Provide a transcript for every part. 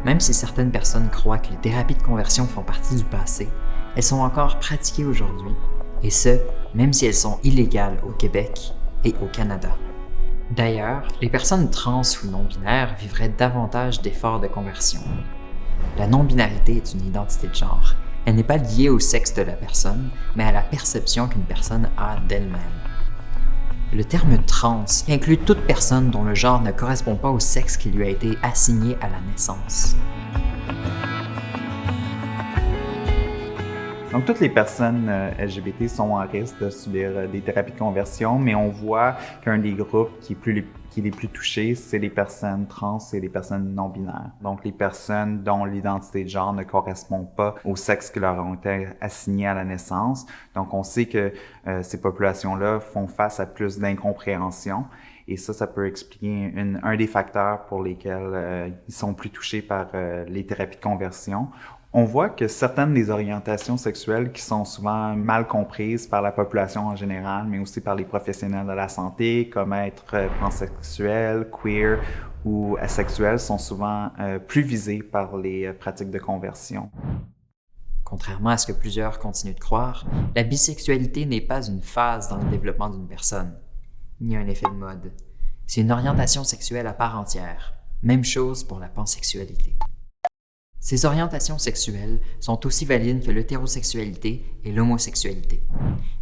Même si certaines personnes croient que les thérapies de conversion font partie du passé, elles sont encore pratiquées aujourd'hui, et ce, même si elles sont illégales au Québec et au Canada. D'ailleurs, les personnes trans ou non-binaires vivraient davantage d'efforts de conversion. La non-binarité est une identité de genre. Elle n'est pas liée au sexe de la personne, mais à la perception qu'une personne a d'elle-même. Le terme « trans » inclut toute personne dont le genre ne correspond pas au sexe qui lui a été assigné à la naissance. Donc, toutes les personnes LGBT sont en risque de subir des thérapies de conversion, mais on voit qu'un des groupes qui est les plus touchés, c'est les personnes trans et les personnes non-binaires. Donc, les personnes dont l'identité de genre ne correspond pas au sexe qui leur ont été assignés à la naissance. Donc, on sait que ces populations-là font face à plus d'incompréhension. Et ça peut expliquer un des facteurs pour lesquels ils sont plus touchés par les thérapies de conversion. On voit que certaines des orientations sexuelles qui sont souvent mal comprises par la population en général, mais aussi par les professionnels de la santé, comme être pansexuel, queer ou asexuel, sont souvent plus visées par les pratiques de conversion. Contrairement à ce que plusieurs continuent de croire, la bisexualité n'est pas une phase dans le développement d'une personne, ni un effet de mode. C'est une orientation sexuelle à part entière. Même chose pour la pansexualité. Ces orientations sexuelles sont aussi valides que l'hétérosexualité et l'homosexualité.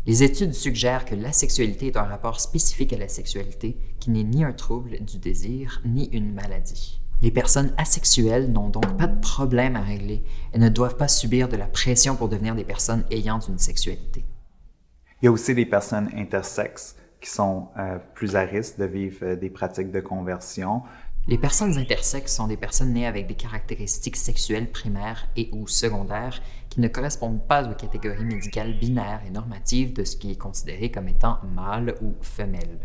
Les études suggèrent que l'asexualité est un rapport spécifique à la sexualité qui n'est ni un trouble du désir ni une maladie. Les personnes asexuelles n'ont donc pas de problème à régler et ne doivent pas subir de la pression pour devenir des personnes ayant une sexualité. Il y a aussi des personnes intersexes qui sont plus à risque de vivre des pratiques de conversion. Les personnes intersexes sont des personnes nées avec des caractéristiques sexuelles primaires et ou secondaires qui ne correspondent pas aux catégories médicales binaires et normatives de ce qui est considéré comme étant mâle ou femelle.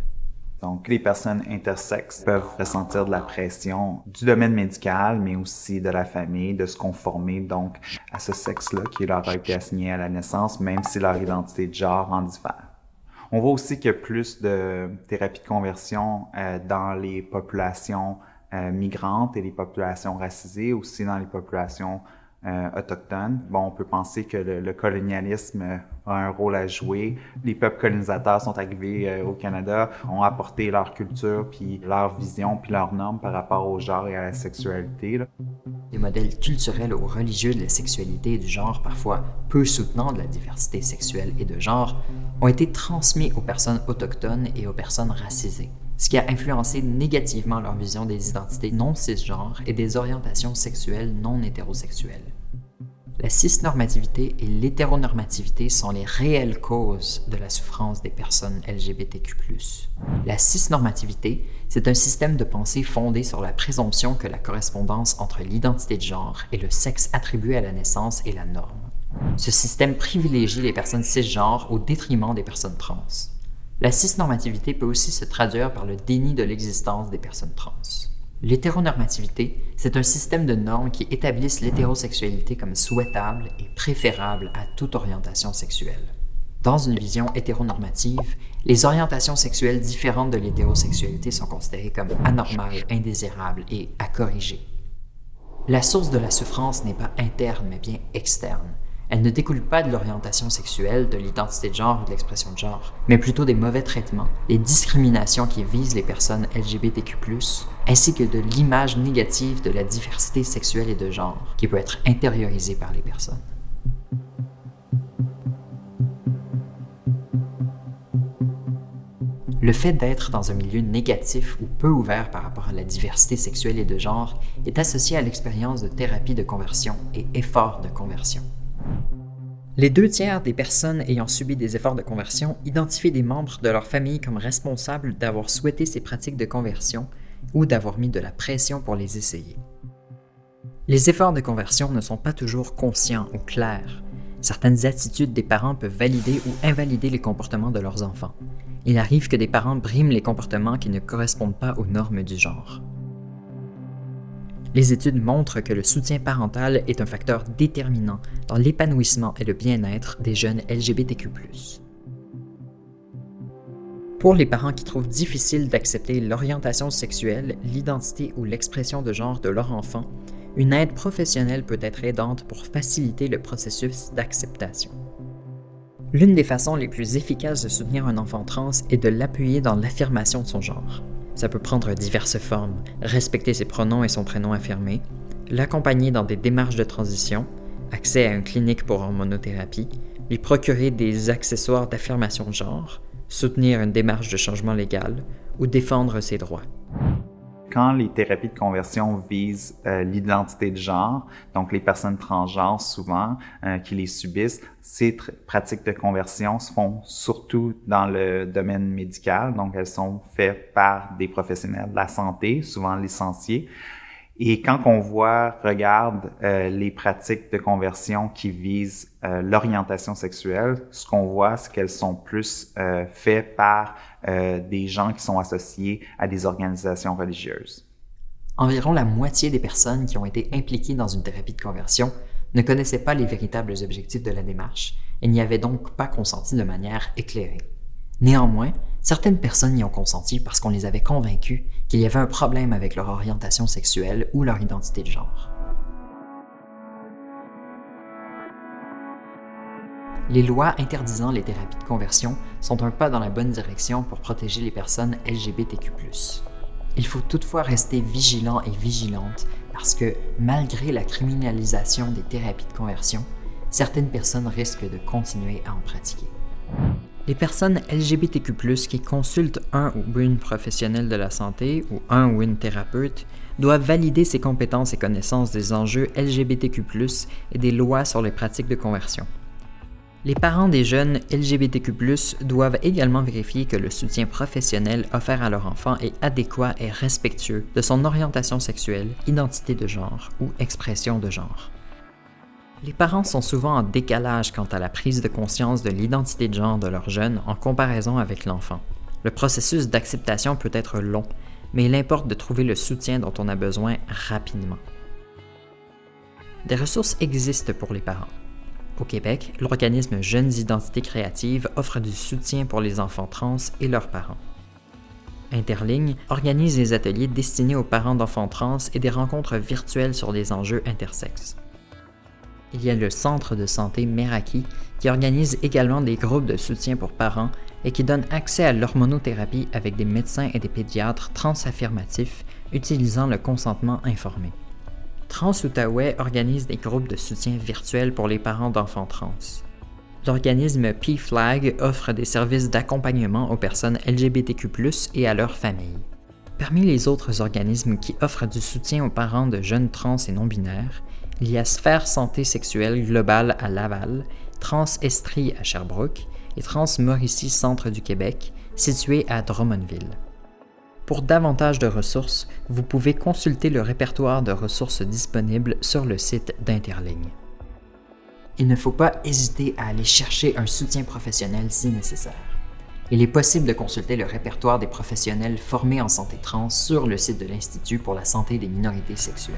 Donc, les personnes intersexes peuvent ressentir de la pression du domaine médical, mais aussi de la famille, de se conformer donc à ce sexe-là qui leur a été assigné à la naissance, même si leur identité de genre en diffère. On voit aussi qu'il y a plus de thérapies de conversion dans les populations migrantes et les populations racisées, aussi dans les populations autochtones. Bon, on peut penser que le colonialisme a un rôle à jouer. Les peuples colonisateurs sont arrivés au Canada, ont apporté leur culture, puis leur vision, puis leurs normes par rapport au genre et à la sexualité. Les modèles culturels ou religieux de la sexualité et du genre, parfois peu soutenant de la diversité sexuelle et de genre, ont été transmis aux personnes autochtones et aux personnes racisées, ce qui a influencé négativement leur vision des identités non cisgenres et des orientations sexuelles non hétérosexuelles. La cisnormativité et l'hétéronormativité sont les réelles causes de la souffrance des personnes LGBTQ+. La cisnormativité, c'est un système de pensée fondé sur la présomption que la correspondance entre l'identité de genre et le sexe attribué à la naissance est la norme. Ce système privilégie les personnes cisgenres au détriment des personnes trans. La cisnormativité peut aussi se traduire par le déni de l'existence des personnes trans. L'hétéronormativité, c'est un système de normes qui établissent l'hétérosexualité comme souhaitable et préférable à toute orientation sexuelle. Dans une vision hétéronormative, les orientations sexuelles différentes de l'hétérosexualité sont considérées comme anormales, indésirables et à corriger. La source de la souffrance n'est pas interne, mais bien externe. Elle ne découle pas de l'orientation sexuelle, de l'identité de genre ou de l'expression de genre, mais plutôt des mauvais traitements, des discriminations qui visent les personnes LGBTQ+, ainsi que de l'image négative de la diversité sexuelle et de genre, qui peut être intériorisée par les personnes. Le fait d'être dans un milieu négatif ou peu ouvert par rapport à la diversité sexuelle et de genre est associé à l'expérience de thérapie de conversion et efforts de conversion. Les 2/3 des personnes ayant subi des efforts de conversion identifient des membres de leur famille comme responsables d'avoir souhaité ces pratiques de conversion ou d'avoir mis de la pression pour les essayer. Les efforts de conversion ne sont pas toujours conscients ou clairs. Certaines attitudes des parents peuvent valider ou invalider les comportements de leurs enfants. Il arrive que des parents briment les comportements qui ne correspondent pas aux normes du genre. Les études montrent que le soutien parental est un facteur déterminant dans l'épanouissement et le bien-être des jeunes LGBTQ+. Pour les parents qui trouvent difficile d'accepter l'orientation sexuelle, l'identité ou l'expression de genre de leur enfant, Une aide professionnelle peut être aidante pour faciliter le processus d'acceptation. L'une des façons les plus efficaces de soutenir un enfant trans est de l'appuyer dans l'affirmation de son genre. Ça peut prendre diverses formes: respecter ses pronoms et son prénom affirmé, l'accompagner dans des démarches de transition, accès à une clinique pour hormonothérapie, lui procurer des accessoires d'affirmation de genre, soutenir une démarche de changement légal ou défendre ses droits. Quand les thérapies de conversion visent l'identité de genre, donc les personnes transgenres souvent qui les subissent, ces pratiques de conversion se font surtout dans le domaine médical, donc elles sont faites par des professionnels de la santé, souvent licenciés. Et quand on regarde les pratiques de conversion qui visent l'orientation sexuelle, ce qu'on voit, c'est qu'elles sont plus faites par des gens qui sont associés à des organisations religieuses. Environ la moitié des personnes qui ont été impliquées dans une thérapie de conversion ne connaissaient pas les véritables objectifs de la démarche et n'y avaient donc pas consenti de manière éclairée. Néanmoins, certaines personnes y ont consenti parce qu'on les avait convaincus qu'il y avait un problème avec leur orientation sexuelle ou leur identité de genre. Les lois interdisant les thérapies de conversion sont un pas dans la bonne direction pour protéger les personnes LGBTQ+. Il faut toutefois rester vigilant et vigilante parce que, malgré la criminalisation des thérapies de conversion, certaines personnes risquent de continuer à en pratiquer. Les personnes LGBTQ+, qui consultent un ou une professionnelle de la santé ou un ou une thérapeute doivent valider ses compétences et connaissances des enjeux LGBTQ+, et des lois sur les pratiques de conversion. Les parents des jeunes LGBTQ+, doivent également vérifier que le soutien professionnel offert à leur enfant est adéquat et respectueux de son orientation sexuelle, identité de genre ou expression de genre. Les parents sont souvent en décalage quant à la prise de conscience de l'identité de genre de leur jeune en comparaison avec l'enfant. Le processus d'acceptation peut être long, mais il importe de trouver le soutien dont on a besoin rapidement. Des ressources existent pour les parents. Au Québec, l'organisme Jeunes Identités Créatives offre du soutien pour les enfants trans et leurs parents. Interligne organise des ateliers destinés aux parents d'enfants trans et des rencontres virtuelles sur des enjeux intersexes. Il y a le Centre de santé Meraki qui organise également des groupes de soutien pour parents et qui donne accès à l'hormonothérapie avec des médecins et des pédiatres transaffirmatifs utilisant le consentement informé. Trans-Outaouais organise des groupes de soutien virtuels pour les parents d'enfants trans. L'organisme PFLAG offre des services d'accompagnement aux personnes LGBTQ+, et à leurs familles. Parmi les autres organismes qui offrent du soutien aux parents de jeunes trans et non-binaires, il y a Sphère Santé Sexuelle Globale à Laval, Trans-Estrie à Sherbrooke et Trans-Mauricie Centre du Québec, situé à Drummondville. Pour davantage de ressources, vous pouvez consulter le répertoire de ressources disponibles sur le site d'Interligne. Il ne faut pas hésiter à aller chercher un soutien professionnel si nécessaire. Il est possible de consulter le répertoire des professionnels formés en santé trans sur le site de l'Institut pour la santé des minorités sexuelles.